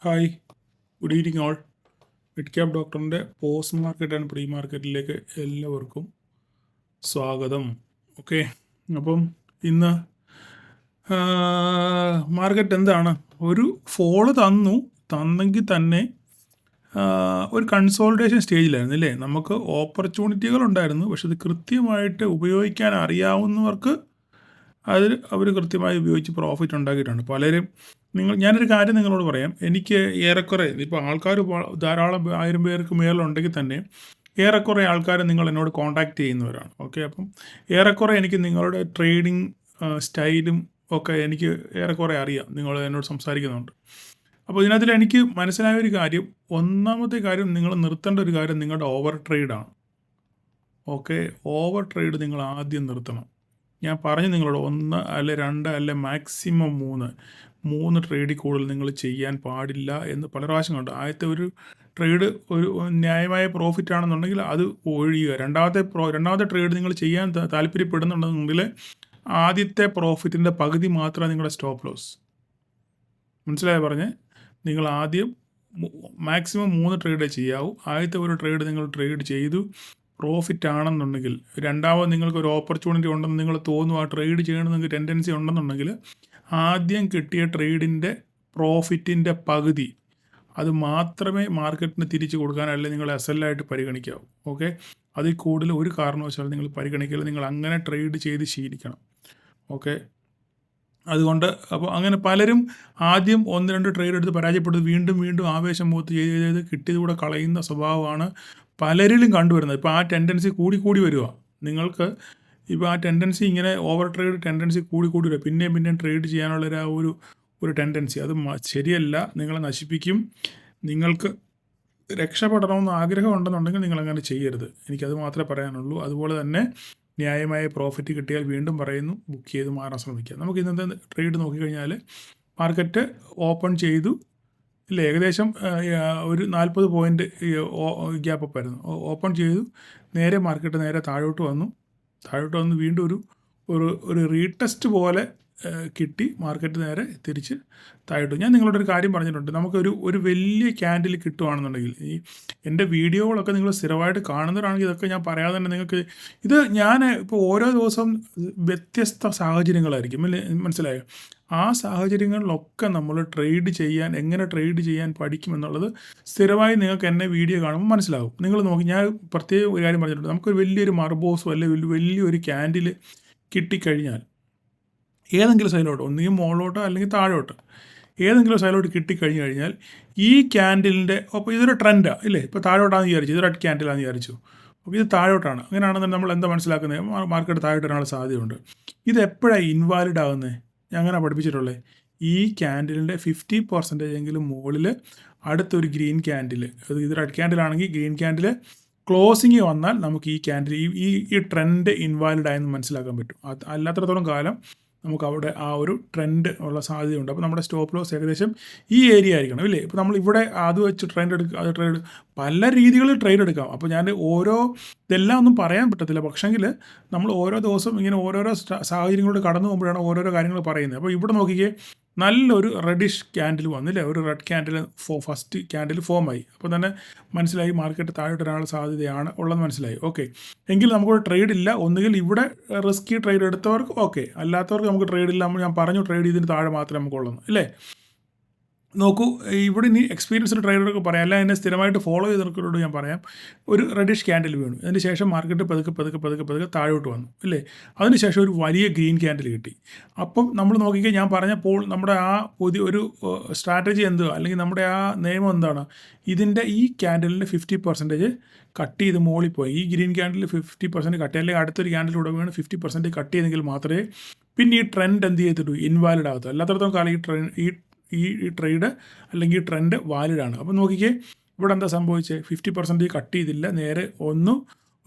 Hi, good evening all. Mid cap ഡോക്ടറിൻ്റെ post market and pre മാർക്കറ്റിലേക്ക് എല്ലാവർക്കും സ്വാഗതം. ഓക്കെ, അപ്പം ഇന്ന് മാർക്കറ്റ് എന്താണ്, ഒരു ഫോള് തന്നെങ്കിൽ തന്നെ ഒരു കൺസോൾട്ടേഷൻ സ്റ്റേജിലായിരുന്നു അല്ലേ. നമുക്ക് ഓപ്പർച്യൂണിറ്റികൾ ഉണ്ടായിരുന്നു, പക്ഷെ അത് കൃത്യമായിട്ട് ഉപയോഗിക്കാൻ അറിയാവുന്നവർക്ക് അവർ കൃത്യമായി ഉപയോഗിച്ച് പ്രോഫിറ്റ് ഉണ്ടാക്കിയിട്ടുണ്ട്. പലരും ഞാനൊരു കാര്യം നിങ്ങളോട് പറയാം. എനിക്ക് ഏറെക്കുറെ ഇപ്പോൾ ആൾക്കാർ ധാരാളം 1000 പേർക്ക് മേലുണ്ടെങ്കിൽ തന്നെ ഏറെക്കുറെ ആൾക്കാർ നിങ്ങൾ എന്നോട് കോൺടാക്റ്റ് ചെയ്യുന്നവരാണ്. ഓക്കെ, അപ്പം ഏറെക്കുറെ എനിക്ക് നിങ്ങളുടെ ട്രേഡിങ് സ്റ്റൈലും ഒക്കെ എനിക്ക് ഏറെക്കുറെ അറിയാം. നിങ്ങൾ എന്നോട് സംസാരിക്കുന്നുണ്ട്. അപ്പോൾ ഇതിനകത്തിൽ എനിക്ക് മനസ്സിലായ ഒരു കാര്യം, ഒന്നാമത്തെ കാര്യം, നിങ്ങൾ നിർത്തേണ്ട ഒരു കാര്യം നിങ്ങളുടെ ഓവർ ട്രേഡാണ്. ഓക്കെ, ഓവർ ട്രേഡ് നിങ്ങൾ ആദ്യം നിർത്തണം. ഞാൻ പറഞ്ഞു നിങ്ങളോട് 1 അല്ലെ 2 അല്ലെ മാക്സിമം 3 ട്രേഡിൽ കൂടുതൽ നിങ്ങൾ ചെയ്യാൻ പാടില്ല എന്ന് പല പ്രാവശ്യം കണ്ടു. ആദ്യത്തെ ഒരു ട്രേഡ് ഒരു ന്യായമായ പ്രോഫിറ്റ് ആണെന്നുണ്ടെങ്കിൽ അത് ഒഴിയുക. രണ്ടാമത്തെ ട്രേഡ് നിങ്ങൾ ചെയ്യാൻ താല്പര്യപ്പെടുന്നുണ്ടെന്നുണ്ടെങ്കിൽ ആദ്യത്തെ പ്രോഫിറ്റിൻ്റെ പകുതി മാത്രമേ നിങ്ങളുടെ സ്റ്റോപ്പ് ലോസ്. മനസ്സിലായോ പറഞ്ഞേ? നിങ്ങൾ ആദ്യം മാക്സിമം 3 ട്രേഡേ ചെയ്യാവൂ. ആദ്യത്തെ ഒരു ട്രേഡ് നിങ്ങൾ ട്രേഡ് ചെയ്തു പ്രോഫിറ്റ് ആണെന്നുണ്ടെങ്കിൽ, രണ്ടാമത് നിങ്ങൾക്ക് ഒരു ഓപ്പർച്യൂണിറ്റി ഉണ്ടെന്ന് നിങ്ങൾ തോന്നുന്നു, ആ ട്രേഡ് ചെയ്യണമെന്ന് ടെൻഡൻസി ഉണ്ടെന്നുണ്ടെങ്കിൽ, ആദ്യം കിട്ടിയ ട്രേഡിൻ്റെ പ്രോഫിറ്റിൻ്റെ പകുതി അത് മാത്രമേ മാർക്കറ്റിന് തിരിച്ചു കൊടുക്കാൻ, അല്ലെങ്കിൽ നിങ്ങൾ എസ്എല്ലായിട്ട് പരിഗണിക്കാവൂ. ഓക്കെ, അതിൽ കൂടുതൽ ഒരു കാരണവശാലും നിങ്ങൾ പരിഗണിക്കില്ല. നിങ്ങൾ അങ്ങനെ ട്രേഡ് ചെയ്ത് ശീലിക്കണം. ഓക്കെ, അതുകൊണ്ട് അപ്പോൾ അങ്ങനെ പലരും ആദ്യം 1-2 ട്രേഡ് എടുത്ത് പരാജയപ്പെടുത്തി വീണ്ടും വീണ്ടും ആവേശം മൂത്ത് ചെയ്ത് കിട്ടിയതുകൂടെ കളയുന്ന സ്വഭാവമാണ് പലരിലും കണ്ടുവരുന്നത്. ഇപ്പോൾ ആ ടെൻഡൻസി കൂടി വരിക. നിങ്ങൾക്ക് ഇപ്പോൾ ആ ടെൻഡൻസി ഇങ്ങനെ ഓവർ ട്രേഡ് ടെൻഡൻസി കൂടി വരിക. പിന്നെയും ട്രേഡ് ചെയ്യാനുള്ള ഒരു ടെൻഡൻസി, അത് ശരിയല്ല, നിങ്ങളെ നശിപ്പിക്കും. നിങ്ങൾക്ക് രക്ഷപ്പെടണമെന്ന് ആഗ്രഹമുണ്ടെന്നുണ്ടെങ്കിൽ നിങ്ങളങ്ങനെ ചെയ്യരുത്. എനിക്കത് മാത്രമേ പറയാനുള്ളൂ. അതുപോലെ തന്നെ ന്യായമായ പ്രോഫിറ്റ് കിട്ടിയാൽ വീണ്ടും പറയുന്നു, ബുക്ക് ചെയ്ത് മാറാൻ ശ്രമിക്കുക. നമുക്ക് ഇന്നത്തെ ട്രേഡ് നോക്കിക്കഴിഞ്ഞാൽ മാർക്കറ്റ് ഓപ്പൺ ചെയ്തു ഇല്ല, ഏകദേശം ഒരു 40 പോയിൻ്റ് ഗ്യാപ്പ് അപ്പ് ആയിരുന്നു. ഓപ്പൺ ചെയ്തു, നേരെ മാർക്കറ്റ് നേരെ താഴോട്ട് വന്നു വീണ്ടും ഒരു റീടെസ്റ്റ് പോലെ കിട്ടി, മാർക്കറ്റ് നേരെ തിരിച്ച് താഴോട്ട്. ഞാൻ നിങ്ങളോടൊരു കാര്യം പറഞ്ഞിട്ടുണ്ട്. നമുക്കൊരു വലിയ ക്യാൻഡിൽ കിട്ടുകയാണെന്നുണ്ടെങ്കിൽ, ഈ എൻ്റെ വീഡിയോകളൊക്കെ നിങ്ങൾ സ്ഥിരമായിട്ട് കാണുന്നവരാണെങ്കിൽ ഇതൊക്കെ ഞാൻ പറയാതെ തന്നെ നിങ്ങൾക്ക് ഞാൻ ഇപ്പോൾ ഓരോ ദിവസവും വ്യത്യസ്ത സാഹചര്യങ്ങളായിരിക്കും അല്ലേ, മനസ്സിലായോ? ആ സാഹചര്യങ്ങളിലൊക്കെ നമ്മൾ എങ്ങനെ ട്രേഡ് ചെയ്യാൻ പഠിക്കുമെന്നുള്ളത് സ്ഥിരമായി നിങ്ങൾക്ക് എന്നെ വീഡിയോ കാണുമ്പോൾ മനസ്സിലാകും. നിങ്ങൾ നോക്കി, ഞാൻ പ്രത്യേകം ഒരു കാര്യം പറഞ്ഞിട്ടുണ്ട്. നമുക്കൊരു വലിയൊരു മർബോസോ അല്ലെങ്കിൽ വലിയൊരു ക്യാൻഡിൽ കിട്ടിക്കഴിഞ്ഞാൽ ഏതെങ്കിലും സൈഡിലോട്ട്, ഒന്നുകിൽ മുകളിലോട്ടോ അല്ലെങ്കിൽ താഴോട്ട്, ഏതെങ്കിലും സൈഡിലോട്ട് കിട്ടിക്കഴിഞ്ഞ് കഴിഞ്ഞാൽ ഈ ക്യാൻഡിലിൻ്റെ അപ്പോൾ ഇതൊരു ട്രെൻഡാണ് ഇല്ലേ. ഇപ്പോൾ താഴോട്ടാണെന്ന് വിചാരിച്ചു, ഇത് റെഡ് ക്യാൻഡിലാണെന്ന് വിചാരിച്ചു, അപ്പോൾ ഇത് താഴോട്ടാണ്. അങ്ങനെയാണെന്നുണ്ടെങ്കിൽ നമ്മൾ എന്താ മനസ്സിലാക്കുന്നത്? മാർക്കറ്റ് താഴോട്ട് വരാനുള്ള സാധ്യതയുണ്ട്. ഇത് എപ്പോഴാണ് ഇൻവാലിഡ് ആകുന്നത്? ഞാൻ അങ്ങനെ പഠിപ്പിച്ചിട്ടുള്ളത്, ഈ ക്യാൻഡിലിൻ്റെ 50% എങ്കിലും മുകളിൽ അടുത്തൊരു ഗ്രീൻ ക്യാൻഡിൽ, ഇത് റെഡ് ക്യാൻഡിലാണെങ്കിൽ ഗ്രീൻ ക്യാൻഡിൽ ക്ലോസിങ് വന്നാൽ നമുക്ക് ഈ ക്യാൻഡിൽ ഈ ട്രെൻഡ് ഇൻവാലിഡ് ആയെന്ന് മനസ്സിലാക്കാൻ പറ്റും. അല്ലാത്തടത്തോളം കാലം നമുക്ക് അവിടെ ആ ഒരു ട്രെൻഡ് ഉള്ള സാധ്യതയുണ്ട്. അപ്പോൾ നമ്മുടെ സ്റ്റോപ്പ് ലോസ് ഏകദേശം ഈ ഏരിയ ആയിരിക്കണം ഇല്ലേ. ഇപ്പോൾ നമ്മൾ ഇവിടെ അത് വെച്ച് ട്രേഡ് പല രീതികളിൽ ട്രേഡ് എടുക്കാം. അപ്പോൾ ഞാൻ ഇതെല്ലാം ഒന്നും പറയാൻ പറ്റത്തില്ല. പക്ഷെങ്കിൽ നമ്മൾ ഓരോ ദിവസം ഇങ്ങനെ ഓരോരോ സാഹചര്യങ്ങളോട് കടന്നു പോകുമ്പോഴാണ് ഓരോരോ കാര്യങ്ങൾ പറയുന്നത്. അപ്പോൾ ഇവിടെ നോക്കിക്കേ, നല്ലൊരു റെഡിഷ് ക്യാൻഡിൽ വന്നില്ലേ, ഒരു റെഡ് ക്യാൻഡിൽ ഫസ്റ്റ് ക്യാൻഡിൽ ഫോമായി. അപ്പോൾ തന്നെ മനസ്സിലായി മാർക്കറ്റ് താഴോട്ട് വരാനുള്ള സാധ്യതയാണ് ഉള്ളതെന്ന് മനസ്സിലായി. ഓക്കെ, എങ്കിൽ നമുക്കൊരു ട്രേഡ് ഇല്ല. ഒന്നുകിൽ ഇവിടെ റിസ്കി ട്രേഡ് എടുത്തവർക്ക് ഓക്കെ, അല്ലാത്തവർക്ക് നമുക്ക് ട്രേഡ് ഇല്ല. ഞാൻ പറഞ്ഞു ട്രേഡ് ചെയ്തതിന് താഴെ മാത്രമേ നമുക്കുള്ളൂ അല്ലേ. നോക്കൂ, ഇവിടെ ഇനി എക്സ്പീരിയൻസ്ഡ് ട്രേഡർക്ക് പറയാം, അല്ല എന്നെ സ്ഥിരമായിട്ട് ഫോളോ ചെയ്തവർക്കോട് ഞാൻ പറയാം. ഒരു റെഡിഷ് ക്യാൻഡിൽ വീണു, അതിന് ശേഷം മാർക്കറ്റ് പതുക്കെ താഴോട്ട് വന്നു അല്ലേ. അതിനുശേഷം ഒരു വലിയ ഗ്രീൻ ക്യാൻഡിൽ കിട്ടി. അപ്പം നമ്മൾ നോക്കിക്കഴിഞ്ഞാൽ ഞാൻ പറഞ്ഞപ്പോൾ നമ്മുടെ ആ ഒരു സ്ട്രാറ്റജി എന്തുവാ, അല്ലെങ്കിൽ നമ്മുടെ ആ നിയമം എന്താണ്? ഇതിൻ്റെ ഈ ക്യാൻഡിലിൻ്റെ 50% കട്ട് ചെയ്ത് മുകളിൽ പോയി. ഈ ഗ്രീൻ ക്യാൻഡിൽ 50% കട്ട്, അല്ലെങ്കിൽ അടുത്തൊരു ക്യാൻഡിലൂടെ വീണ് 50% കട്ട് ചെയ്തെങ്കിൽ മാത്രമേ പിന്നെ ഈ ട്രെൻഡ് എന്ത് ചെയ്തിട്ടു, ഇൻവാലിഡ് ആകത്തുള്ളൂ. അല്ലാത്തടത്തോളം കാലം ഈ ട്രേഡ് അല്ലെങ്കിൽ ഈ ട്രെൻഡ് വാലിഡാണ്. അപ്പോൾ നോക്കിക്കേ, ഇവിടെ എന്താ സംഭവിച്ചത്? 50% കട്ട് ചെയ്തില്ല, നേരെ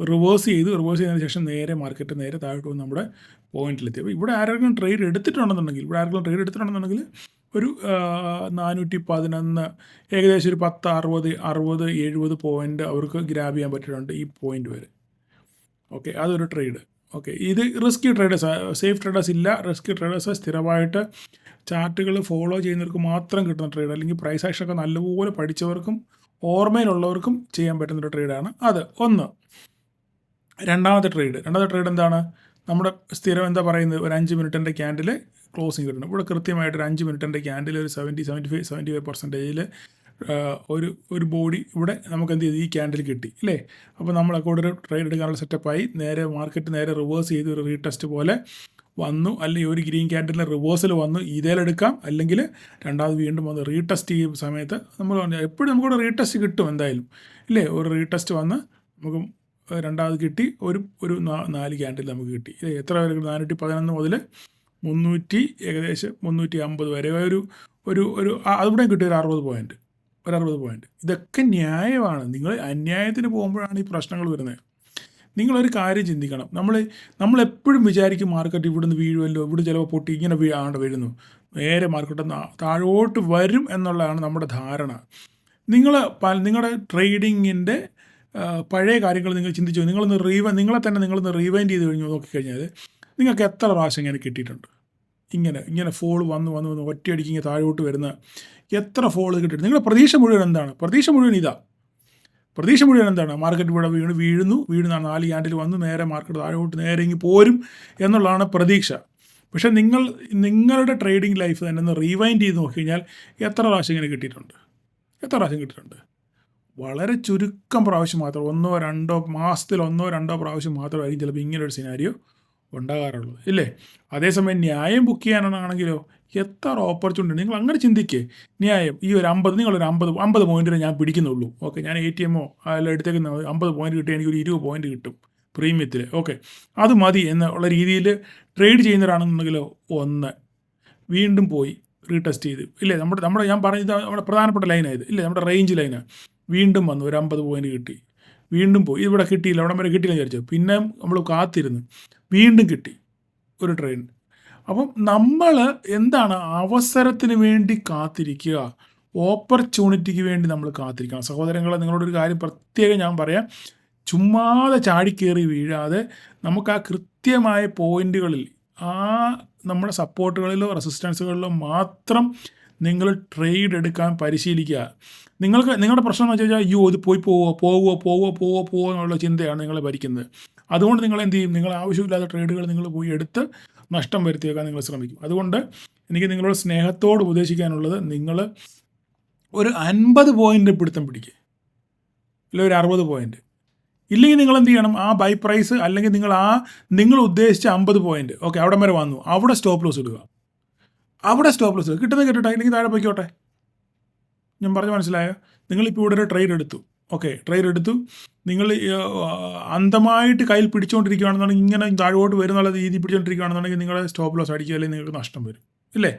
റിവേഴ്സ് ചെയ്തതിന് ശേഷം നേരെ മാർക്കറ്റ് നേരെ താഴോട്ട് വന്ന് നമ്മുടെ പോയിന്റിലെത്തി. അപ്പോൾ ഇവിടെ ആരെങ്കിലും ട്രേഡ് എടുത്തിട്ടുണ്ടെന്നുണ്ടെങ്കിൽ ഒരു 411, ഏകദേശം ഒരു 10, 60, 70 പോയിൻ്റ് അവർക്ക് ഗ്രാബ് ചെയ്യാൻ പറ്റിയിട്ടുണ്ട് ഈ പോയിൻ്റ് വരെ. ഓക്കെ, അതൊരു ട്രേഡ്. ഓക്കെ, ഇത് റിസ്കി ട്രേഡേഴ്സ്, സേഫ് ട്രേഡേഴ്സ് ഇല്ല. റിസ്കി ട്രേഡേഴ്സ് സ്ഥിരമായിട്ട് ചാർട്ടുകൾ ഫോളോ ചെയ്യുന്നവർക്ക് മാത്രം കിട്ടുന്ന ട്രേഡ്, അല്ലെങ്കിൽ പ്രൈസ് ആക്ഷനൊക്കെ നല്ലപോലെ പഠിച്ചവർക്കും ഓർമ്മയിലുള്ളവർക്കും ചെയ്യാൻ പറ്റുന്നൊരു ട്രേഡാണ് അത്. ഒന്ന്. രണ്ടാമത്തെ ട്രേഡ് എന്താണ്? നമ്മുടെ സ്ഥിരം എന്താ പറയുന്നത്, ഒരു 5 മിനിറ്റിൻ്റെ ക്യാൻഡിൽ ക്ലോസിങ് കിട്ടണം. ഇവിടെ കൃത്യമായിട്ട് ഒരു 5 മിനിറ്റിൻ്റെ ക്യാൻഡിൽ ഒരു 75% ഒരു ബോഡി ഇവിടെ നമുക്ക് എന്ത് ചെയ്തു, ഈ ക്യാൻഡിൽ കിട്ടി അല്ലേ. അപ്പോൾ നമ്മളൊക്കെ ഒരു ട്രേഡ് എടുക്കാനുള്ള സെറ്റപ്പായി. നേരെ മാർക്കറ്റ് നേരെ റിവേഴ്സ് ചെയ്ത് ഒരു റീടെസ്റ്റ് പോലെ വന്നു, അല്ലെങ്കിൽ ഒരു ഗ്രീൻ ക്യാൻഡിലിൻ്റെ റിവേഴ്സൽ വന്നു, ഇതേലെടുക്കാം. അല്ലെങ്കിൽ രണ്ടാമത് വീണ്ടും വന്ന് റീടെസ്റ്റ് ചെയ്യുന്ന സമയത്ത് നമ്മൾ എപ്പോഴും നമുക്കിവിടെ റീടെസ്റ്റ് കിട്ടും എന്തായാലും ഇല്ലേ. ഒരു റീടെസ്റ്റ് വന്ന് നമുക്ക് രണ്ടാമത് കിട്ടി, ഒരു 4 ക്യാൻഡിൽ നമുക്ക് കിട്ടി. എത്ര വരെ? 411 മുതൽ 300 ഏകദേശം 350 വരെ അതിവിടെ കിട്ടിയ ഒരു 60 പോയിൻറ്റ്. ഇതൊക്കെ ന്യായമാണ്. നിങ്ങൾ അന്യായത്തിന് പോകുമ്പോഴാണ് ഈ പ്രശ്നങ്ങൾ വരുന്നത്. നിങ്ങളൊരു കാര്യം ചിന്തിക്കണം. നമ്മളെപ്പോഴും വിചാരിക്കും മാർക്കറ്റ് ഇവിടുന്ന് വീഴുമല്ലോ, ഇവിടെ ചിലപ്പോൾ പൊട്ടി ഇങ്ങനെ വീഴുന്നു, നേരെ മാർക്കറ്റ് താഴോട്ട് വരും എന്നുള്ളതാണ് നമ്മുടെ ധാരണ. നിങ്ങളുടെ ട്രേഡിങ്ങിൻ്റെ പഴയ കാര്യങ്ങൾ നിങ്ങൾ ചിന്തിച്ചു, നിങ്ങളൊന്ന് റീവൈൻഡ് ചെയ്ത് നോക്കിക്കഴിഞ്ഞാൽ നിങ്ങൾക്ക് എത്ര പ്രാവശ്യം ഇങ്ങനെ കിട്ടിയിട്ടുണ്ട്. ഇങ്ങനെ ഫോൾ വന്ന് ഒറ്റയടിക്ക് ഇങ്ങനെ താഴോട്ട് വരുന്ന എത്ര ഫോൾ കിട്ടിയിട്ടുണ്ട്. നിങ്ങളുടെ പ്രതീക്ഷ മുഴുവൻ എന്താണ്? പ്രതീക്ഷ മുഴുവൻ എന്താണ്? മാർക്കറ്റ് ഇവിടെ വീഴുന്ന 4 ക്യാൻഡിൽ വന്ന് നേരെ മാർക്കറ്റ് താഴോട്ട് നേരെ ഇങ്ങ് പോരും എന്നുള്ളതാണ് പ്രതീക്ഷ. പക്ഷേ നിങ്ങളുടെ ട്രേഡിംഗ് ലൈഫ് തന്നെ ഒന്ന് റീവൈൻഡ് ചെയ്ത് നോക്കിക്കഴിഞ്ഞാൽ എത്ര പ്രാവശ്യം ഇങ്ങനെ കിട്ടിയിട്ടുണ്ട്? വളരെ ചുരുക്കം പ്രാവശ്യം മാത്രം, 1-2 മാസത്തിൽ 1-2 പ്രാവശ്യം മാത്രമായിരിക്കും ചിലപ്പോൾ ഇങ്ങനൊരു സിനാരിയോ ഉണ്ടാകാറുള്ളത് ഇല്ലേ. അതേസമയം ന്യായം ബുക്ക് ചെയ്യാനാണെങ്കിലോ എത്ര ഓപ്പർച്യൂണിറ്റി. നിങ്ങൾ അങ്ങനെ ചിന്തിക്കേ, ന്യായം ഈ ഒരു 50 പോയിൻറ്റിനെ ഞാൻ പിടിക്കുന്നുള്ളൂ. ഓക്കെ, ഞാൻ ATM അല്ല എടുത്തേക്കുന്ന 50 പോയിൻറ്റ് കിട്ടി, എനിക്കൊരു 20 പോയിൻറ്റ് കിട്ടും പ്രീമിയത്തിൽ. ഓക്കെ, അത് മതി എന്നുള്ള രീതിയിൽ ട്രേഡ് ചെയ്യുന്നവരാണെന്നുണ്ടെങ്കിലോ വീണ്ടും പോയി റീടെസ്റ്റ് ചെയ്ത് ഇല്ലേ. നമ്മുടെ ഞാൻ പറഞ്ഞത് നമ്മുടെ പ്രധാനപ്പെട്ട ലൈനായത് ഇല്ലേ, നമ്മുടെ റേഞ്ച് ലൈനാണ്. വീണ്ടും വന്നു, ഒരു 50 പോയിൻറ്റ് കിട്ടി, വീണ്ടും പോയി. ഇവിടെ കിട്ടിയില്ല, അവിടെ വരെ കിട്ടിയില്ല വിചാരിച്ചു. പിന്നെ നമ്മൾ കാത്തിരുന്ന് വീണ്ടും കിട്ടി ഒരു ട്രെയിൻ. അപ്പം നമ്മൾ എന്താണ്, അവസരത്തിന് വേണ്ടി കാത്തിരിക്കുക, ഓപ്പർച്യൂണിറ്റിക്ക് വേണ്ടി നമ്മൾ കാത്തിരിക്കണം. സഹോദരങ്ങളെ, നിങ്ങളോടൊരു കാര്യം പ്രത്യേകം ഞാൻ പറയാം. ചുമ്മാതെ ചാടിക്കേറി വീഴാതെ നമുക്ക് ആ കൃത്യമായ പോയിന്റുകളിൽ, നമ്മുടെ സപ്പോർട്ടുകളിലോ റെസിസ്റ്റൻസുകളിലോ മാത്രം നിങ്ങൾ ട്രേഡ് എടുക്കാൻ പരിശീലിക്കുക. നിങ്ങളുടെ പ്രശ്നം എന്ന് വെച്ച് കഴിഞ്ഞാൽ ഇത് പോവോ എന്നുള്ള ചിന്തയാണ് നിങ്ങളെ ഭരിക്കുന്നത്. അതുകൊണ്ട് നിങ്ങൾ എന്ത് ചെയ്യും? നിങ്ങൾ ആവശ്യമില്ലാത്ത ട്രേഡുകൾ നിങ്ങൾ പോയി എടുത്ത് നഷ്ടം വരുത്തി വെക്കാൻ നിങ്ങൾ ശ്രമിക്കും. അതുകൊണ്ട് എനിക്ക് നിങ്ങളോട് സ്നേഹത്തോട് ഉപദേശിക്കാനുള്ളത്, നിങ്ങൾ ഒരു 50 പോയിൻ്റ് പിടുത്തം പിടിക്കുക, അല്ലെങ്കിൽ ഒരു 60 പോയിൻ്റ്. ഇല്ലെങ്കിൽ നിങ്ങൾ എന്ത് ചെയ്യണം, ആ ബൈ പ്രൈസ് അല്ലെങ്കിൽ നിങ്ങൾ ഉദ്ദേശിച്ച 50 പോയിൻ്റ് ഓക്കെ അവിടെ വരെ വന്നു, അവിടെ സ്റ്റോപ്പ് ലോസ് ഇടുക. കിട്ടുന്നത് കിട്ടട്ടെ, ഇല്ലെങ്കിൽ താഴെ പോയിക്കോട്ടെ. ഞാൻ പറഞ്ഞ് മനസ്സിലായോ? നിങ്ങളിപ്പോൾ ഇവിടെ ഒരു ട്രേഡ് എടുത്തു. ഓക്കെ, ട്രേഡ് എടുത്തു, നിങ്ങൾ അന്ധമായിട്ട് കയ്യിൽ പിടിച്ചുകൊണ്ടിരിക്കുകയാണെന്നുണ്ടെങ്കിൽ, ഇങ്ങനെ താഴോട്ട് വരുന്നുള്ള രീതി പിടിച്ചുകൊണ്ടിരിക്കുകയാണെന്നുണ്ടെങ്കിൽ നിങ്ങളുടെ സ്റ്റോപ്പ് ലോസ് അടിക്കുക, അല്ലെങ്കിൽ നിങ്ങൾക്ക് നഷ്ടം വരും ഇല്ലേ.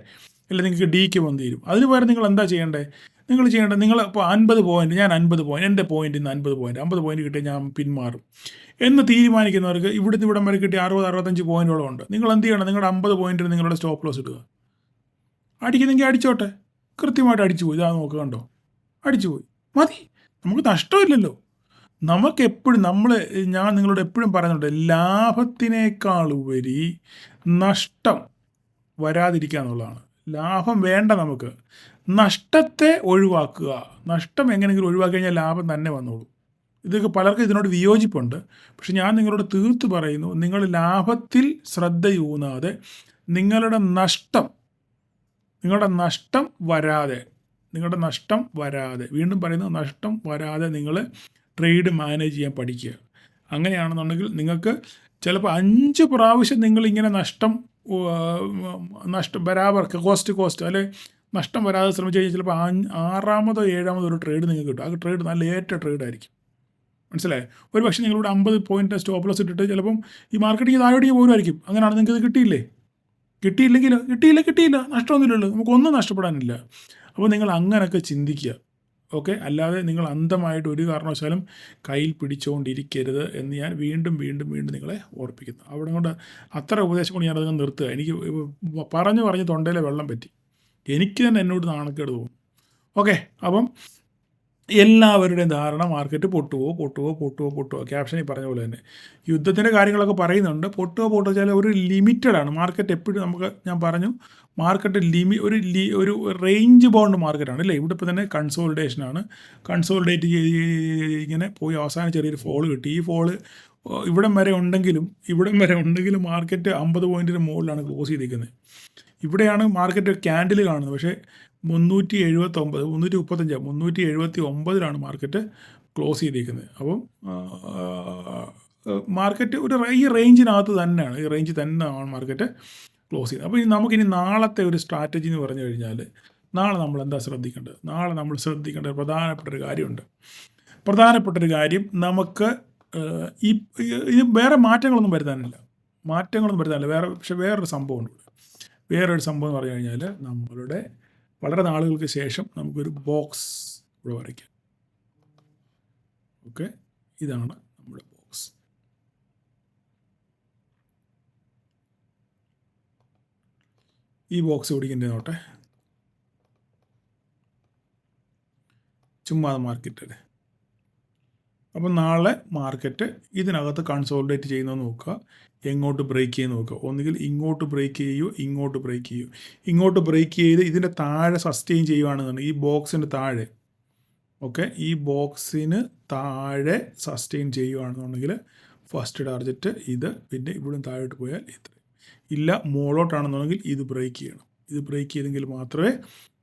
അല്ലെങ്കിൽ നിങ്ങൾക്ക് ഡിക്ക് വന്നു തീരും. അതിന് പകരം നിങ്ങൾ എന്താ ചെയ്യേണ്ടത്? നിങ്ങൾ ഇപ്പോൾ 50 പോയിൻറ്റ്, ഞാൻ 50 പോയിൻറ്റ്, എൻ്റെ പോയിൻറ്റ് ഇന്ന് 50 പോയിൻറ്റ് കിട്ടിയാൽ ഞാൻ പിന്മാറും എന്ന് തീരുമാനിക്കുന്നവർക്ക് ഇവിടുന്ന് ഇവിടം വരെ കിട്ടിയ 60-65 പോയിൻറ്റോളം ഉണ്ട്. നിങ്ങൾ എന്ത് ചെയ്യണം? നിങ്ങളുടെ 50 പോയിൻറ്റിന് നിങ്ങളുടെ സ്റ്റോപ്പ് ലോസ് ഇടുക. അടിക്കുന്നെങ്കിൽ അടിച്ചോട്ടെ, കൃത്യമായിട്ട് അടിച്ചു പോയി, ഇതാ നോക്കുക, കണ്ടോ, അടിച്ചു പോയി, മതി, നമുക്ക് നഷ്ടമില്ലല്ലോ. നമുക്കെപ്പോഴും ഞാൻ നിങ്ങളോട് എപ്പോഴും പറയുന്നുണ്ട്, ലാഭത്തിനേക്കാൾ ഉപരി നഷ്ടം വരാതിരിക്കുക എന്നുള്ളതാണ്. ലാഭം വേണ്ട, നമുക്ക് നഷ്ടത്തെ ഒഴിവാക്കുക. നഷ്ടം എങ്ങനെയെങ്കിലും ഒഴിവാക്കി കഴിഞ്ഞാൽ ലാഭം തന്നെ വന്നോളൂ. ഇതൊക്കെ പലർക്കും ഇതിനോട് വിയോജിപ്പുണ്ട്. പക്ഷെ ഞാൻ നിങ്ങളോട് തീർത്ത് പറയുന്നു, നിങ്ങൾ ലാഭത്തിൽ ശ്രദ്ധയൂന്നാതെ നിങ്ങളുടെ നഷ്ടം വരാതെ, വീണ്ടും പറയുന്നു, നഷ്ടം വരാതെ നിങ്ങൾ ട്രേഡ് മാനേജ് ചെയ്യാൻ പഠിക്കുക. അങ്ങനെയാണെന്നുണ്ടെങ്കിൽ നിങ്ങൾക്ക് ചിലപ്പോൾ 5 പ്രാവശ്യം നിങ്ങളിങ്ങനെ നഷ്ടം ബരാബർ കോസ്റ്റ് അല്ലെ നഷ്ടം വരാതെ ശ്രമിച്ചു കഴിഞ്ഞാൽ ചിലപ്പോൾ 6-ാമതോ 7-ാമതോ ഒരു ട്രേഡ് നിങ്ങൾക്ക് കിട്ടും. ആ ട്രേഡ് നല്ല ഏറ്റ ട്രേഡായിരിക്കും. മനസ്സിലായോ? ഒരു പക്ഷേ നിങ്ങളുടെ 50 പോയിൻറ്റ് സ്റ്റോപ്പ് ലോസ് ഇട്ടിട്ട് ചിലപ്പം ഈ മാർക്കറ്റിങ് താഴോട്ടേക്ക് പോകുമായിരിക്കും. അങ്ങനെയാണ് നിങ്ങൾക്ക് ഇത് കിട്ടിയില്ല, നഷ്ടമൊന്നുമില്ലല്ലോ, നമുക്കൊന്നും നഷ്ടപ്പെടാനില്ല. അപ്പോൾ നിങ്ങൾ അങ്ങനെയൊക്കെ ചിന്തിക്കുക. ഓക്കെ, അല്ലാതെ നിങ്ങൾ അന്ധമായിട്ട് ഒരു കാരണവശാലും കയ്യിൽ പിടിച്ചുകൊണ്ടിരിക്കരുത് എന്ന് ഞാൻ വീണ്ടും നിങ്ങളെ ഓർപ്പിക്കുന്നു. അവിടെ കൊണ്ട് അത്ര ഉപദേശം കൊണ്ട് ഞാനത് നിർത്തുക. എനിക്ക് പറഞ്ഞ് തൊണ്ടയിലെ വെള്ളം പറ്റി, എനിക്ക് തന്നെ എന്നോട് നാണക്കേട് തോന്നും. ഓക്കെ, അപ്പം എല്ലാവരുടെയും ധാരണ മാർക്കറ്റ് പൊട്ടുവോ ക്യാപ്ഷൻ ഈ പറഞ്ഞ പോലെ തന്നെ യുദ്ധത്തിൻ്റെ കാര്യങ്ങളൊക്കെ പറയുന്നുണ്ട്. പൊട്ടുവോ വെച്ചാൽ ഒരു ലിമിറ്റഡാണ് മാർക്കറ്റ്. എപ്പോഴും നമുക്ക് ഞാൻ പറഞ്ഞു മാർക്കറ്റ് ഒരു റേഞ്ച് ബൗണ്ട് മാർക്കറ്റാണ് അല്ലേ. ഇവിടെ ഇപ്പോൾ തന്നെ കൺസോളിഡേഷനാണ്. കൺസോളിഡേറ്റ് ഇങ്ങനെ പോയി അവസാനം ചെറിയൊരു ഫോള് കിട്ടി. ഈ ഫോള് ഇവിടം വരെ ഉണ്ടെങ്കിലും മാർക്കറ്റ് 50 പോയിൻറ്റിന് മുകളിലാണ് ക്ലോസ് ചെയ്തിരിക്കുന്നത്. ഇവിടെയാണ് മാർക്കറ്റ് ക്യാൻഡിൽ കാണുന്നത്. പക്ഷേ 379 മാർക്കറ്റ് ക്ലോസ് ചെയ്തിരിക്കുന്നത്. അപ്പം മാർക്കറ്റ് ഈ റേഞ്ചിനകത്ത് തന്നെയാണ്, ഈ റേഞ്ച് തന്നെയാണ് മാർക്കറ്റ് ക്ലോസ് ചെയ്യുന്നത്. അപ്പോൾ നമുക്കിനി നാളത്തെ ഒരു സ്ട്രാറ്റജി എന്ന് പറഞ്ഞു കഴിഞ്ഞാൽ നാളെ നമ്മൾ എന്താ ശ്രദ്ധിക്കേണ്ടത്? നാളെ നമ്മൾ ശ്രദ്ധിക്കേണ്ട പ്രധാനപ്പെട്ടൊരു കാര്യം നമുക്ക് ഇത് വേറെ മാറ്റങ്ങളൊന്നും വരുത്താനില്ല. പക്ഷെ വേറൊരു സംഭവമുണ്ട്. വേറൊരു സംഭവം എന്ന് പറഞ്ഞു കഴിഞ്ഞാൽ നമ്മളുടെ വളരെ നാളുകൾക്ക് ശേഷം നമുക്കൊരു ബോക്സ് ഇവിടെ വരയ്ക്കാം. ഓക്കെ, ഇതാണ് നമ്മുടെ ബോക്സ്. ഈ ബോക്സ് ഓടിക്കേണ്ടത് നോട്ടെ, ചുമ്മാ മാർക്കറ്റ് അല്ലേ. അപ്പം നാളെ മാർക്കറ്റ് ഇതിനകത്ത് കൺസോളിഡേറ്റ് ചെയ്യുന്നത് നോക്കുക, എങ്ങോട്ട് ബ്രേക്ക് ചെയ്യുന്ന നോക്കുക. ഒന്നുകിൽ ഇങ്ങോട്ട് ബ്രേക്ക് ചെയ്യുമോ ഇങ്ങോട്ട് ബ്രേക്ക് ചെയ്ത് ഇതിൻ്റെ താഴെ സസ്റ്റെയിൻ ചെയ്യുകയാണെന്നുണ്ടെങ്കിൽ ഈ ബോക്സിൻ്റെ താഴെ, ഓക്കെ, ഈ ബോക്സിന് താഴെ സസ്റ്റെയിൻ ചെയ്യുകയാണെന്നുണ്ടെങ്കിൽ ഫസ്റ്റ് ടാർഗറ്റ് ഇത്, പിന്നെ ഇവിടെ താഴോട്ട് പോയാൽ ഇത്ര. ഇല്ല മോളോട്ടാണെന്നുണ്ടെങ്കിൽ ഇത് ബ്രേക്ക് ചെയ്യണം. ഇത് ബ്രേക്ക് ചെയ്തെങ്കിൽ മാത്രമേ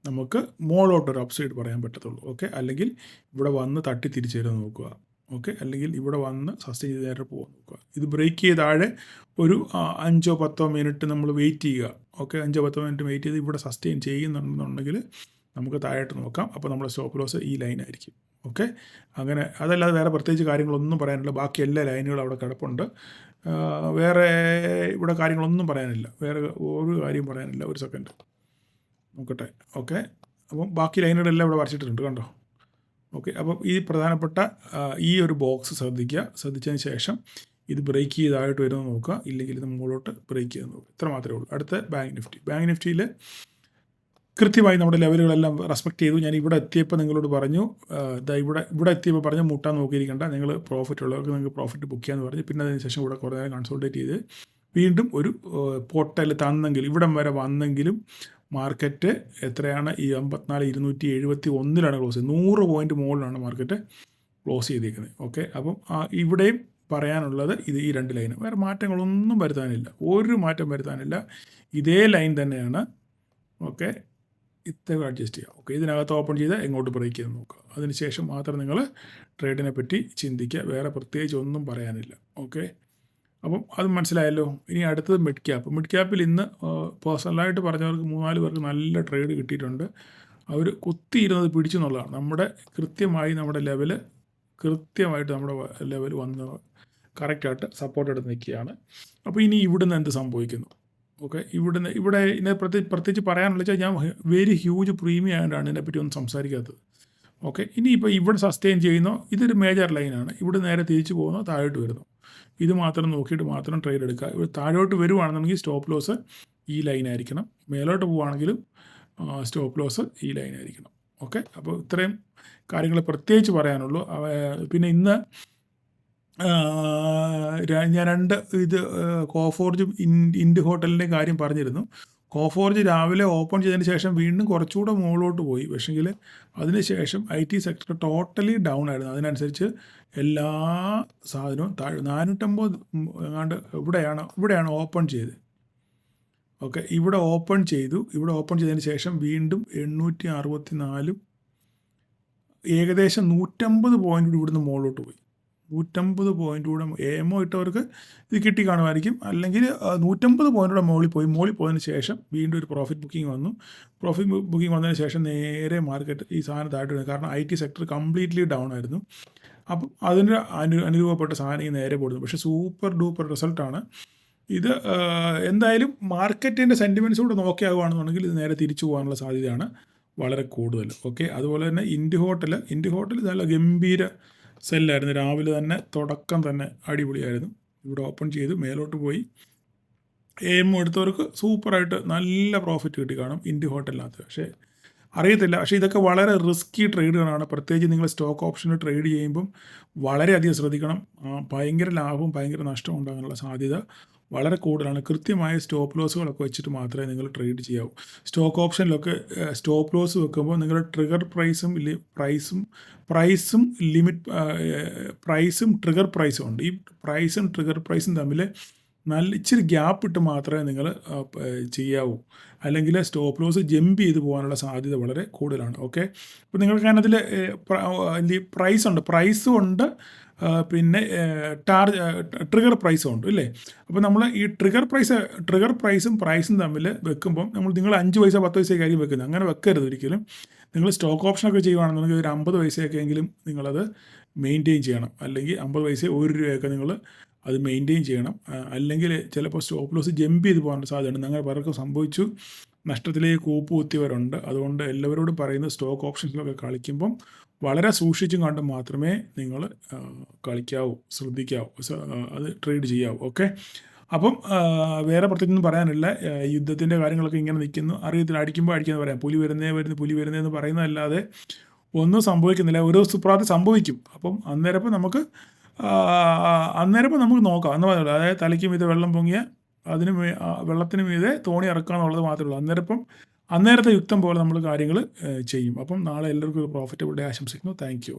നമുക്ക് മോളോട്ടൊരു അപ്സൈഡ് പറയാൻ പറ്റത്തുള്ളൂ. ഓക്കെ, അല്ലെങ്കിൽ ഇവിടെ വന്ന് തട്ടി തിരിച്ചു തരാൻ നോക്കുക. ഓക്കെ, അല്ലെങ്കിൽ ഇവിടെ വന്ന് സസ്റ്റെയിൻ ചെയ്ത് നേരെ പോകാൻ നോക്കുക. ഇത് ബ്രേക്ക് ചെയ്ത് താഴെ ഒരു 5-10 മിനിറ്റ് നമ്മൾ വെയിറ്റ് ചെയ്യുക. ഓക്കെ, 5-10 മിനിറ്റ് വെയിറ്റ് ചെയ്ത് ഇവിടെ സസ്റ്റെയിൻ ചെയ്യുന്നുണ്ടെങ്കിൽ നമുക്ക് താഴോട്ട് നോക്കാം. അപ്പോൾ നമ്മുടെ സ്റ്റോപ്പ് ലോസ് ഈ ലൈനായിരിക്കും. ഓക്കെ, അങ്ങനെ അതല്ലാതെ വേറെ പ്രത്യേകിച്ച് കാര്യങ്ങളൊന്നും പറയാനില്ല. ബാക്കി എല്ലാ ലൈനുകളും അവിടെ കിടപ്പുണ്ട്. വേറെ ഇവിടെ കാര്യങ്ങളൊന്നും പറയാനില്ല. വേറെ ഒരു കാര്യം പറയാനില്ല. ഒരു സെക്കൻഡ് നോക്കട്ടെ. ഓക്കെ, അപ്പം ബാക്കി ലൈനുകളെല്ലാം ഇവിടെ വരച്ചിട്ടുണ്ട് കണ്ടോ. ഓക്കെ, അപ്പം ഈ പ്രധാനപ്പെട്ട ഈ ഒരു ബോക്സ് ശ്രദ്ധിച്ചതിന് ശേഷം ഇത് ബ്രേക്ക് ചെയ്തായിട്ട് വരുന്നത് നോക്കുക. ഇല്ലെങ്കിൽ ഇത് മുകളിലോട്ട് ബ്രേക്ക് ചെയ്ത് നോക്കുക. ഇത്ര മാത്രമേ ഉള്ളൂ. അടുത്ത ബാങ്ക് നിഫ്റ്റിയിൽ കൃത്യമായി നമ്മുടെ ലെവലുകളെല്ലാം റെസ്പെക്റ്റ് ചെയ്തു. ഞാൻ ഇവിടെ എത്തിയപ്പോൾ നിങ്ങളോട് പറഞ്ഞു, ഇവിടെ എത്തിയപ്പോൾ പറഞ്ഞു മുട്ടാൻ നോക്കിയിരിക്കേണ്ട, നിങ്ങൾ പ്രോഫിറ്റ് ഉള്ളവർക്ക് നിങ്ങൾക്ക് പ്രോഫിറ്റ് ബുക്ക് ചെയ്യാമെന്ന് പറഞ്ഞു. പിന്നെ അതിന് ശേഷം ഇവിടെ കുറേ നേരം കൺസോൾട്ടേറ്റ് ചെയ്ത് വീണ്ടും ഒരു പോർട്ടൽ തന്നെങ്കിൽ ഇവിടം വരെ വന്നെങ്കിലും മാർക്കറ്റ് എത്രയാണ്, ഈ 54,271 ക്ലോസ് ചെയ്തത്. 100 പോയിൻറ്റ് മുകളിലാണ് മാർക്കറ്റ് ക്ലോസ് ചെയ്തിരിക്കുന്നത്. ഓക്കെ, അപ്പം ഇവിടെയും പറയാനുള്ളത് ഈ 2 ലൈന്, വേറെ മാറ്റങ്ങളൊന്നും വരുത്താനില്ല, ഒരു മാറ്റം വരുത്താനില്ല. ഇതേ ലൈൻ തന്നെയാണ്. ഓക്കെ, ഇത്രയും അഡ്ജസ്റ്റ് ചെയ്യുക. ഓക്കെ, ഇതിനകത്ത് ഓപ്പൺ ചെയ്ത് എങ്ങോട്ട് ബ്രേക്ക് ചെയ്ത് നോക്കുക. അതിനുശേഷം മാത്രം നിങ്ങൾ ട്രേഡിനെ പറ്റി ചിന്തിക്കുക. വേറെ പ്രത്യേകിച്ച് ഒന്നും പറയാനില്ല. ഓക്കെ, അപ്പം അത് മനസ്സിലായല്ലോ. ഇനി അടുത്തത് മിഡ് ക്യാപ്പിൽ ഇന്ന് പേഴ്സണലായിട്ട് പറഞ്ഞവർക്ക് 3-4 പേർക്ക് നല്ല ട്രേഡ് കിട്ടിയിട്ടുണ്ട്. അവർ കുത്തിയിരുന്നത് പിടിച്ചു എന്നുള്ളതാണ്. നമ്മുടെ ലെവല് കൃത്യമായിട്ട് നമ്മുടെ ലെവൽ വന്ന് കറക്റ്റായിട്ട് സപ്പോർട്ട് എടുത്ത് നിൽക്കുകയാണ്. അപ്പോൾ ഇനി ഇവിടുന്ന് എന്ത് സംഭവിക്കുന്നു? ഓക്കെ, ഇവിടെ ഇതിനെ പ്രത്യേകിച്ച് പറയാനുള്ള വെച്ചാൽ ഞാൻ വെരി ഹ്യൂജ് പ്രീമിയം ആയതുകൊണ്ടാണ് ഇതിനെപ്പറ്റി ഒന്നും സംസാരിക്കാത്തത്. ഓക്കെ, ഇനിയിപ്പോൾ ഇവിടെ സസ്റ്റെയിൻ ചെയ്യുന്നോ, ഇതൊരു മേജർ ലൈനാണ്. ഇവിടെ നേരെ തിരിച്ചു പോകുന്നോ, താഴോട്ട് വരുന്നു, ഇത് മാത്രം നോക്കിയിട്ട് മാത്രം ട്രേഡ് എടുക്കുക. ഇവിടെ താഴോട്ട് വരുവാണെന്നുണ്ടെങ്കിൽ സ്റ്റോപ്പ് ലോസ് ഈ ലൈനായിരിക്കണം. മേലോട്ട് പോവുകയാണെങ്കിലും സ്റ്റോപ്പ് ലോസ് ഈ ലൈനായിരിക്കണം. ഓക്കെ, അപ്പോൾ ഇത്രയും കാര്യങ്ങൾ പ്രത്യേകിച്ച് പറയാനുള്ളൂ. പിന്നെ ഇന്ന് ഞാൻ 2 കോഫോർജും ഇൻഡ് ഹോട്ടലിൻ്റെയും കാര്യം പറഞ്ഞിരുന്നു. കോഫോർജ് രാവിലെ ഓപ്പൺ ചെയ്തതിന് ശേഷം വീണ്ടും കുറച്ചുകൂടെ മുകളിലോട്ട് പോയി. പക്ഷേങ്കിൽ അതിനുശേഷം IT സെക്ടർ ടോട്ടലി ഡൗൺ ആയിരുന്നു. അതിനനുസരിച്ച് എല്ലാ സാധനവും താഴെ 450 എങ്ങാണ്ട് ഇവിടെയാണ് ഓപ്പൺ ചെയ്തത്. ഓക്കെ, ഇവിടെ ഓപ്പൺ ചെയ്തതിന് ശേഷം വീണ്ടും 864 ഏകദേശം 150 പോയിൻ്റ് ഇവിടുന്ന് മുകളിലോട്ട് പോയി. 150 പോയിൻ്റ് കൂടെ AMO ഇട്ടവർക്ക് ഇത് കിട്ടി കാണുമായിരിക്കും. അല്ലെങ്കിൽ 150 പോയിൻ്റ് മുകളിൽ പോയതിന് ശേഷം വീണ്ടും ഒരു പ്രോഫിറ്റ് ബുക്കിംഗ് വന്നു. വന്നതിന് ശേഷം നേരെ മാർക്കറ്റ് ഈ സാധനം താഴ്ത്തു വന്നു. കാരണം IT സെക്ടർ കംപ്ലീറ്റ്ലി ഡൗൺ ആയിരുന്നു. അപ്പം അതിന് അനുരൂപപ്പെട്ട സാധനം നേരെ പോടുന്നു. പക്ഷേ സൂപ്പർ ഡൂപ്പർ റിസൾട്ടാണ് ഇത്. എന്തായാലും മാർക്കറ്റിൻ്റെ സെൻറ്റിമെൻറ്റ്സ് കൂടെ നോക്കിയാകുകയാണെന്നുണ്ടെങ്കിൽ ഇത് നേരെ തിരിച്ചു പോകാനുള്ള സാധ്യതയാണ് വളരെ കൂടുതൽ. ഓക്കെ, അതുപോലെ തന്നെ ഇൻഡ് ഹോട്ടൽ നല്ല ഗംഭീര സെല്ലായിരുന്നു. രാവിലെ തന്നെ തുടക്കം തന്നെ അടിപൊളിയായിരുന്നു. ഇവിടെ ഓപ്പൺ ചെയ്ത് മേലോട്ട് പോയി. AMO എടുത്തവർക്ക് സൂപ്പറായിട്ട് നല്ല പ്രോഫിറ്റ് കിട്ടി കാണും ഇൻഡ് ഹോട്ടലിനകത്ത്. പക്ഷേ അറിയത്തില്ല. പക്ഷേ ഇതൊക്കെ വളരെ റിസ്കി ട്രേഡുകളാണ്. പ്രത്യേകിച്ച് നിങ്ങൾ സ്റ്റോക്ക് ഓപ്ഷന് ട്രേഡ് ചെയ്യുമ്പം വളരെയധികം ശ്രദ്ധിക്കണം. ഭയങ്കര ലാഭവും ഭയങ്കര നഷ്ടവും ഉണ്ടാകാനുള്ള സാധ്യത വളരെ കൂടുതലാണ്. കൃത്യമായ സ്റ്റോപ്പ് ലോസുകളൊക്കെ വെച്ചിട്ട് മാത്രമേ നിങ്ങൾ ട്രേഡ് ചെയ്യാവൂ. സ്റ്റോക്ക് ഓപ്ഷനിലൊക്കെ സ്റ്റോപ്പ് ലോസ് വെക്കുമ്പോൾ നിങ്ങളുടെ ട്രിഗർ പ്രൈസും ലിമിറ്റ് പ്രൈസും ട്രിഗർ പ്രൈസും ഉണ്ട്. ഈ പ്രൈസും ട്രിഗർ പ്രൈസും തമ്മിൽ ഇച്ചിരി ഗ്യാപ്പ് ഇട്ട് മാത്രമേ നിങ്ങൾ ചെയ്യാവൂ. അല്ലെങ്കിൽ സ്റ്റോപ്പ് ലോസ് ജമ്പ് ചെയ്ത് പോകാനുള്ള സാധ്യത വളരെ കൂടുതലാണ്. ഓക്കെ, അപ്പോൾ നിങ്ങൾക്ക് അതിനകത്തിൽ പ്രൈസും ഉണ്ട്, പിന്നെ ട്രിഗർ പ്രൈസും ഉണ്ട് ഇല്ലേ. അപ്പോൾ നമ്മൾ ഈ ട്രിഗർ പ്രൈസും തമ്മിൽ വെക്കുമ്പം നിങ്ങൾ 5 പൈസ 10 പൈസയൊക്കെ ആയിരിക്കും വെക്കുന്നത്. അങ്ങനെ വെക്കരുത് ഒരിക്കലും. നിങ്ങൾ സ്റ്റോക്ക് ഓപ്ഷനൊക്കെ ചെയ്യുകയാണെന്നുണ്ടെങ്കിൽ ഒരു 50 പൈസയൊക്കെ എങ്കിലും നിങ്ങളത് മെയിൻറ്റെയിൻ ചെയ്യണം. അല്ലെങ്കിൽ 50 പൈസ 1 രൂപയൊക്കെ നിങ്ങൾ അത് മെയിൻറ്റെയിൻ ചെയ്യണം. അല്ലെങ്കിൽ ചിലപ്പോൾ സ്റ്റോപ്പ് ലോസ് ജമ്പ് ചെയ്ത് പോകാനുള്ള സാധ്യതയുണ്ട്. അങ്ങനെ പലർക്കും സംഭവിച്ചു, നഷ്ടത്തിലേക്ക് കൂപ്പ് കുത്തിയവരുണ്ട്. അതുകൊണ്ട് എല്ലാവരോടും പറയുന്നത് സ്റ്റോക്ക് ഓപ്ഷൻസിലൊക്കെ കളിക്കുമ്പം വളരെ സൂക്ഷിച്ചും കണ്ടും മാത്രമേ നിങ്ങൾ കളിക്കാവൂ, ശ്രദ്ധിക്കാവൂ, അത് ട്രേഡ് ചെയ്യാവൂ. ഓക്കെ, അപ്പം വേറെ പ്രത്യേകിച്ചൊന്നും പറയാനില്ല. യുദ്ധത്തിൻ്റെ കാര്യങ്ങളൊക്കെ ഇങ്ങനെ നിൽക്കുന്നു. അറിയത്തില്ല, അടിക്കുമ്പോൾ പറയാം, പുലി വരുന്നതെന്ന് പറയുന്നതല്ലാതെ ഒന്നും സംഭവിക്കുന്നില്ല. ഒരു സുപ്രാതി സംഭവിക്കും. അപ്പം അന്നേരം നമുക്ക് നോക്കാം എന്ന് പറയുള്ളൂ. അതായത് തലയ്ക്ക് മീതെ വെള്ളം പൊങ്ങിയ വെള്ളത്തിന് മീതെ തോണി ഇറക്കുക എന്നുള്ളത് മാത്രമേ ഉള്ളൂ. അന്നേരത്തെ യുക്തം പോലെ നമ്മൾ കാര്യങ്ങൾ ചെയ്യും. അപ്പം നാളെ എല്ലാവർക്കും ഒരു പ്രോഫിറ്റബിൾ ഡേ ആശംസിക്കുന്നു. Thank you.